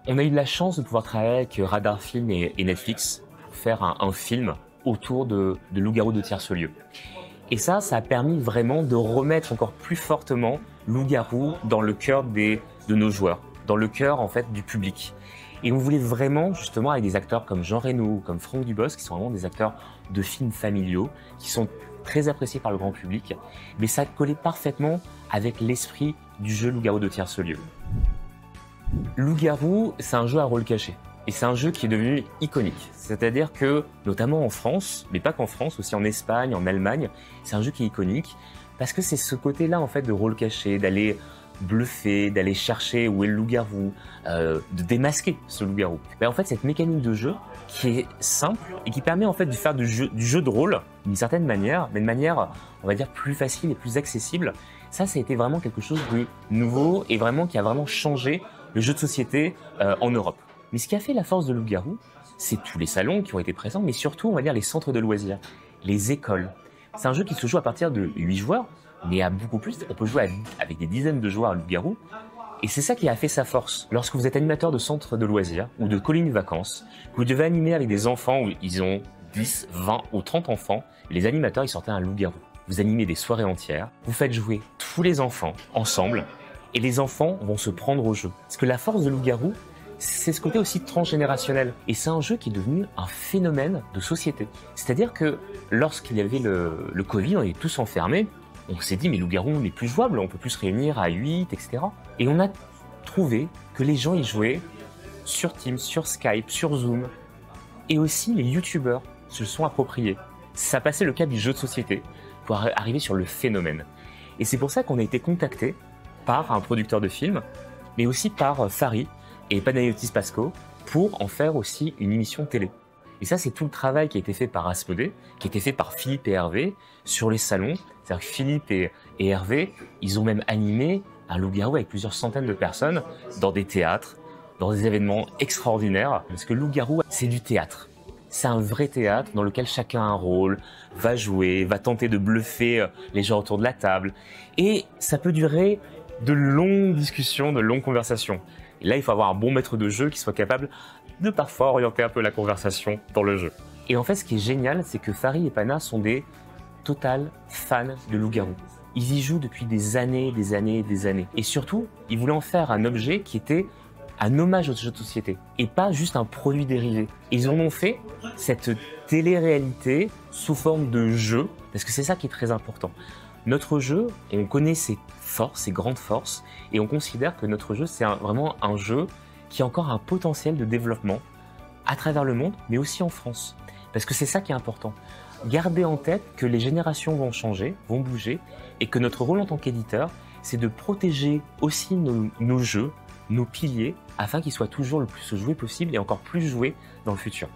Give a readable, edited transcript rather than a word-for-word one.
On a eu de la chance de pouvoir travailler avec Radar Film et Netflix pour faire un film autour de Loup-garou de tierce-lieu. Et ça a permis vraiment de remettre encore plus fortement Loup-garou dans le cœur de nos joueurs, dans le cœur en fait du public. Et on voulait vraiment, justement, avec des acteurs comme Jean Reno, comme Franck Dubosc, qui sont vraiment des acteurs de films familiaux, qui sont très appréciés par le grand public, mais ça collait parfaitement avec l'esprit du jeu Loup-garou de tierce-lieu. Loup-garou, c'est un jeu à rôle caché. Et c'est un jeu qui est devenu iconique. C'est-à-dire que, notamment en France, mais pas qu'en France, aussi en Espagne, en Allemagne, c'est un jeu qui est iconique parce que c'est ce côté-là, en fait, de rôle caché, d'aller bluffer, d'aller chercher où est le loup-garou, de démasquer ce loup-garou. Mais en fait, cette mécanique de jeu qui est simple et qui permet en fait de faire du jeu de rôle d'une certaine manière, mais de manière, on va dire, plus facile et plus accessible. Ça a été vraiment quelque chose de nouveau et vraiment qui a vraiment changé le jeu de société en Europe. Mais ce qui a fait la force de Loup-garou, c'est tous les salons qui ont été présents, mais surtout, on va dire, les centres de loisirs, les écoles. C'est un jeu qui se joue à partir de 8 joueurs, mais à beaucoup plus. On peut jouer avec des dizaines de joueurs à Loup-garou. Et c'est ça qui a fait sa force. Lorsque vous êtes animateur de centre de loisirs ou de colonies de vacances, vous devez animer avec des enfants où ils ont 10, 20 ou 30 enfants. Les animateurs, ils sortaient un Loup-garou. Vous animez des soirées entières, vous faites jouer tous les enfants ensemble, et les enfants vont se prendre au jeu. Parce que la force de Loup-garou, c'est ce côté aussi transgénérationnel. Et c'est un jeu qui est devenu un phénomène de société. C'est-à-dire que lorsqu'il y avait le Covid, on était tous enfermés, on s'est dit mais Loup-garou n'est plus jouable, on peut plus se réunir à 8, etc. Et on a trouvé que les gens y jouaient sur Teams, sur Skype, sur Zoom. Et aussi les youtubeurs se le sont appropriés. Ça passait le cap du jeu de société pour arriver sur le phénomène. Et c'est pour ça qu'on a été contacté par un producteur de films, mais aussi par Fary et Panayotis Pasco pour en faire aussi une émission télé. Et ça, c'est tout le travail qui a été fait par Asmodée, qui a été fait par Philippe et Hervé sur les salons. C'est-à-dire que Philippe et Hervé, ils ont même animé un Loup-garou avec plusieurs centaines de personnes dans des théâtres, dans des événements extraordinaires. Parce que Loup-garou, c'est du théâtre. C'est un vrai théâtre dans lequel chacun a un rôle, va jouer, va tenter de bluffer les gens autour de la table. Et ça peut durer de longues discussions, de longues conversations. Et là, il faut avoir un bon maître de jeu qui soit capable de parfois orienter un peu la conversation dans le jeu. Et en fait, ce qui est génial, c'est que Fary et Pana sont des total fans de Loup-garou. Ils y jouent depuis des années, des années, des années. Et surtout, ils voulaient en faire un objet qui était un hommage au jeu de société et pas juste un produit dérivé. Ils en ont fait cette télé-réalité sous forme de jeu, parce que c'est ça qui est très important. Notre jeu, on connaît ses forces, ses grandes forces, et on considère que notre jeu, c'est vraiment un jeu qui a encore un potentiel de développement à travers le monde, mais aussi en France. Parce que c'est ça qui est important. Gardez en tête que les générations vont changer, vont bouger, et que notre rôle en tant qu'éditeur, c'est de protéger aussi nos jeux, nos piliers, afin qu'ils soient toujours le plus joués possible et encore plus joués dans le futur.